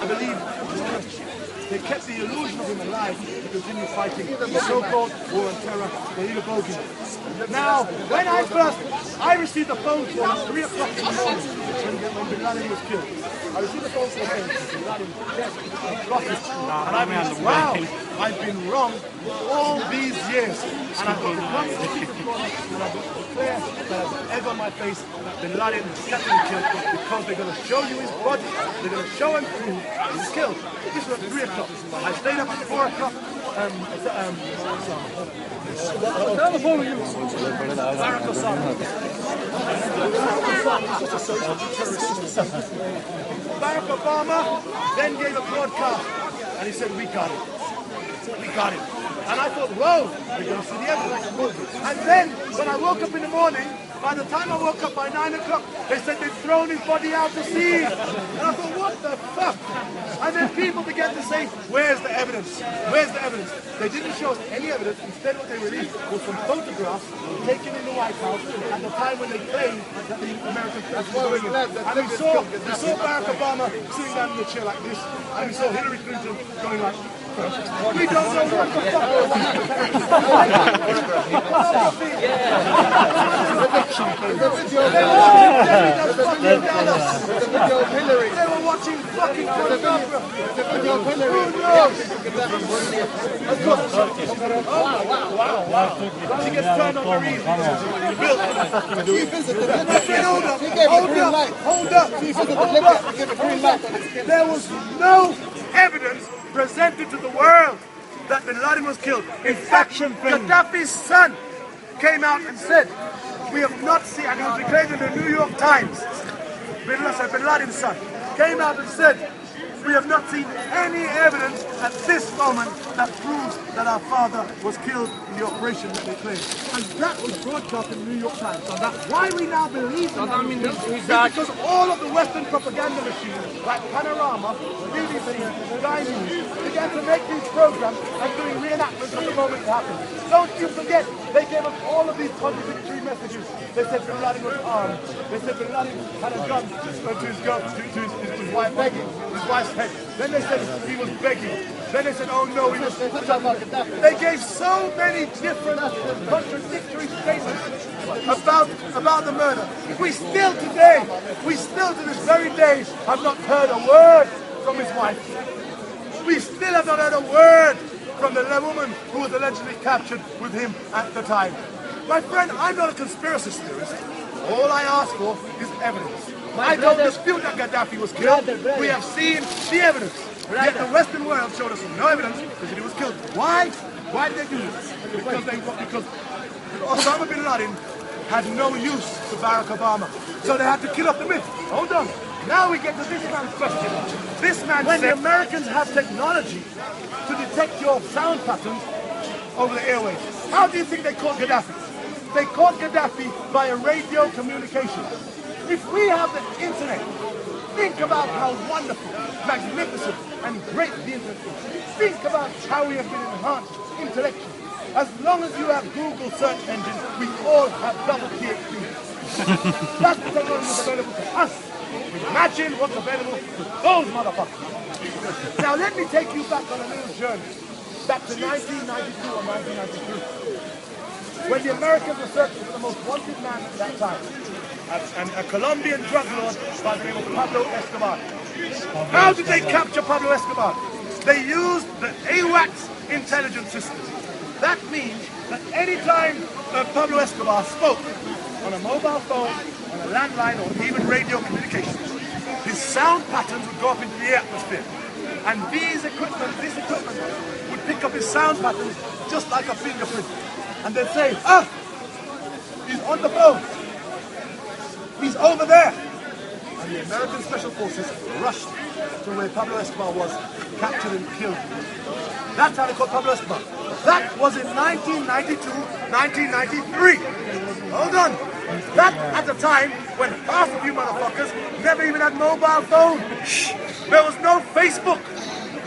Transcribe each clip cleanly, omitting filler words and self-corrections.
I believe they kept the illusion of him alive to continue fighting the so-called war on terror, the illegal bogey. Now, when I received a phone call at 3 o'clock in the morning when Bin Laden was killed. I received a phone call saying Bin Laden dead, and I mean, wow, I've been wrong all these years. And I've got the confidence and I've got to declare that I've got egg on my face that Bin Laden was definitely killed because they're going to show you his body, they're going to show him who he was killed. This was at 3 o'clock. I stayed up at 4 o'clock. Barack Osama. Barack Obama then gave a broadcast and he said, we got it. We got it. And I thought, whoa, we're going to see the evidence. And then, when I woke up in the morning, by the time I woke up by 9 o'clock, they said they'd thrown his body out to sea. And I thought, what the fuck? And then people began to say, where's the evidence? Where's the evidence? They didn't show us any evidence. Instead, what they released was some photographs taken in the White House at the time when they claimed that the American president was going in. And we saw Barack Obama sitting down in the chair like this, and we saw Hillary Clinton going like, we don't know what the fuck they were watching fucking pornography. Who knows? Wow. She gets turned on very easy. There was no evidence presented to the world that Bin Laden was killed. In fact, Gaddafi's son came out and said, we have not seen, and it was declared in the New York Times, Bin Laden's son came out and said, we have not seen any evidence at this moment that proves that our father was killed in the operation that they claimed. And that was broadcast in the New York Times. And that's why we now believe that because all of the Western propaganda machines, like Panorama, BBC, Sky News, began to make these programs and doing reenactments at the moment it happened. Don't you forget, they gave us all of these contradictory messages. They said Bin Laden was armed. They said Bin Laden had a gun to his girl, to his wife, begging, his wife's head. Then they said he was begging. Then they said, oh no, he was... They gave so many different contradictory statements about the murder. We still to this very day, have not heard a word from his wife. We still have not heard a word from the woman who was allegedly captured with him at the time. My friend, I'm not a conspiracy theorist. All I ask for is evidence. I don't dispute that Gaddafi was killed. We have seen the evidence. Yet the Western world showed us no evidence that he was killed. Why? Why did they do this? Because Osama bin Laden had no use to Barack Obama. So they had to kill off the myth. Hold on. Now we get to this man's question. This man said, the Americans have technology to detect your sound patterns over the airwaves. How do you think they caught Gaddafi? They caught Gaddafi via radio communication. If we have the internet, think about how wonderful, magnificent, and great the internet is. Think about how we have been enhanced intellectually. As long as you have Google search engine, we all have double PhD. That's the technology that's available to us. Imagine what's available to those motherfuckers. Now let me take you back on a little journey. Back to 1992 or 1993. When the Americans were searching for the most wanted man at that time. A Colombian drug lord by the name of Pablo Escobar. How did they capture Pablo Escobar? They used the AWACS intelligence system. That means that any time Pablo Escobar spoke on a mobile phone, on a landline, or even radio communications, his sound patterns would go up into the atmosphere. And this equipment would pick up his sound patterns just like a fingerprint. And they'd say, he's on the phone. He's over there. And the American Special Forces rushed to where Pablo Escobar was, captured and killed him. That's how they caught Pablo Escobar. That was in 1992, 1993. Hold on. That at the time when half of you motherfuckers never even had mobile phone. There was no Facebook,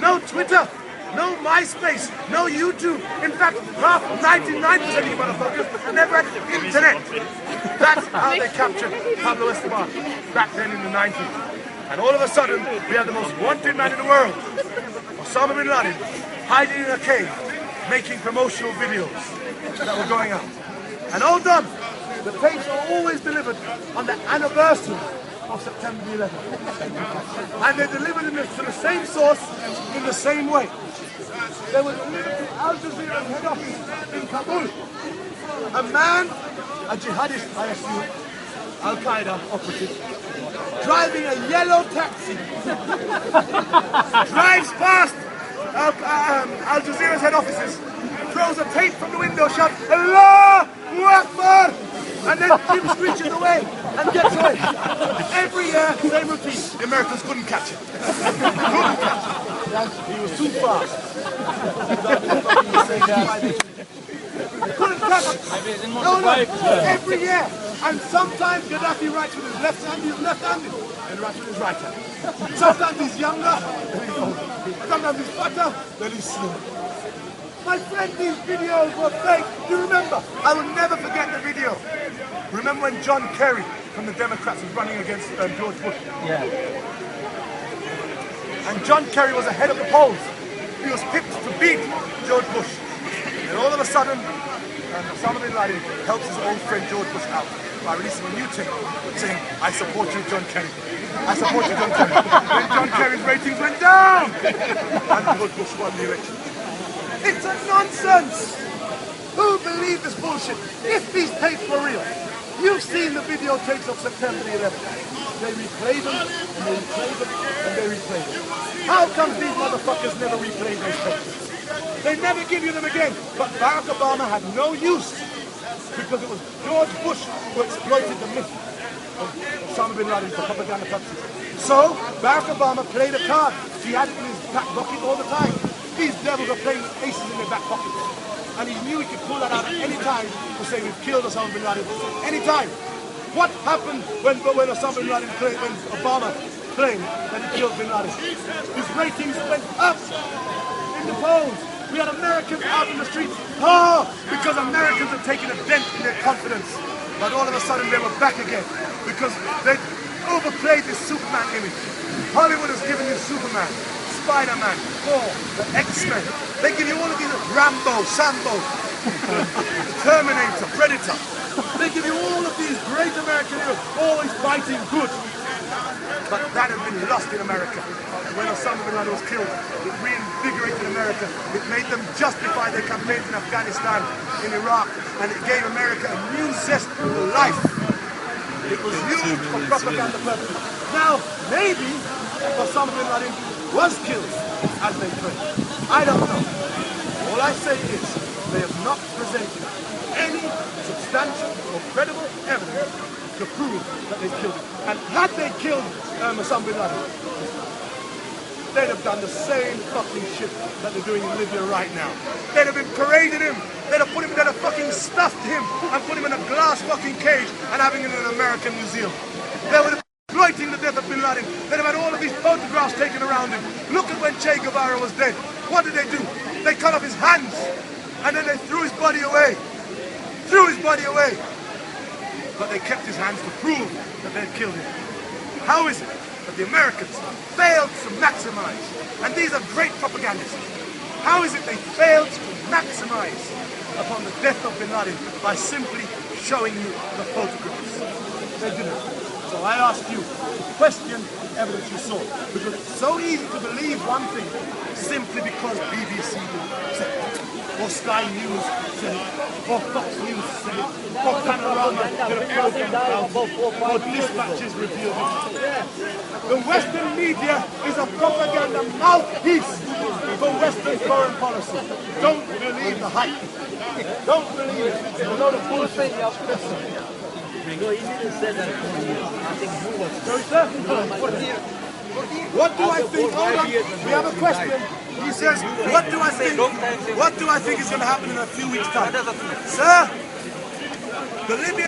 no Twitter, no MySpace, no YouTube. In fact, 99% of you motherfuckers never had internet. That's how they captured Pablo Escobar back then in the 90s. And all of a sudden, we have the most wanted man in the world, Osama bin Laden, hiding in a cave, making promotional videos that were going out. And all done, the tapes are always delivered on the anniversary of September the 11th. And they're delivered to the same source in the same way. There was Al Jazeera's head office in Kabul. A man, a jihadist, I assume, Al-Qaeda operative, driving a yellow taxi, drives past Al Jazeera's head offices, throws a tape from the window, shouts, Allahu Akbar, and then Jim screeches away and gets away. Every year, same routine. The Americans couldn't catch him. Couldn't catch him. He was too fast. Couldn't catch him. No, every year. And sometimes Gaddafi writes with his left hand, he's left-handed, and writes with his right hand. Sometimes he's younger, then he's older. Sometimes he's fatter, then he's slimmer. My friend, these videos were fake. Do you remember? I will never forget the video. Remember when John Kerry from the Democrats was running against George Bush? Yeah. And John Kerry was ahead of the polls. He was picked to beat George Bush. And all of a sudden, Osama bin Laden helps his old friend George Bush out by releasing a new tape saying, I support you, John Kerry. I support you, John Kerry. Then John Kerry's ratings went down. And George Bush won the election. It's a nonsense! Who believed this bullshit? If these tapes were real, you've seen the videotapes of September the 11th. They replay them, and they replay them, and they replay them. How come these motherfuckers never replay those tapes? They never give you them again. But Barack Obama had no use, because it was George Bush who exploited the myth of Osama bin Laden for propaganda purposes. So, Barack Obama played a card. He had it in his back pocket all the time. These devils are playing with aces in their back pockets. And he knew he could pull that out at any time to say we've killed Osama bin Laden. Any time. What happened when Osama bin Laden played, when Obama claimed that he killed bin Laden? His ratings went up in the polls. We had Americans out in the streets. Oh, because Americans had taken a dent in their confidence. But all of a sudden they were back again. Because they overplayed this Superman image. Hollywood has given you Superman, Spider-Man, Thor, the X-Men. They give you all of these Rambo, Sambo, Terminator, Predator. They give you all of these great American heroes, always fighting good. But that has been lost in America. When Osama bin Laden was killed, it reinvigorated America. It made them justify their campaigns in Afghanistan, in Iraq, and it gave America a new zest for life. It was used for propaganda purposes. Now, maybe Osama bin Laden was killed, as they claim. I don't know. All I say is, they have not presented any substantial or credible evidence to prove that they killed him. And had they killed Osama bin Laden, they'd have done the same fucking shit that they're doing in Libya right now. They'd have been parading him. They'd have put him, they'd have fucking stuffed him and put him in a glass fucking cage and having him in an American museum. They would have exploiting the death of bin Laden. They'd have had all of these photographs taken around him. Look at when Che Guevara was dead. What did they do? They cut off his hands and then they threw his body away. Threw his body away. But they kept his hands to prove that they'd killed him. How is it that the Americans failed to maximize, and these are great propagandists, how is it they failed to maximize upon the death of bin Laden by simply showing you the photographs? They didn't. So I ask you to question the evidence you saw, because it's so easy to believe one thing simply because BBC said it, or Sky News said it, or Fox News said it, or Panorama did a program about it, or Dispatches revealed it. The Western media is a propaganda mouthpiece for Western foreign policy. Don't believe the hype. Don't believe it. It's a load of bullshit. No, he didn't say that. I think you was. Sorry, sir? What do I think? Hold on. We have a question. He says, what do I think is going to happen in a few weeks' time? Sir, the Libyan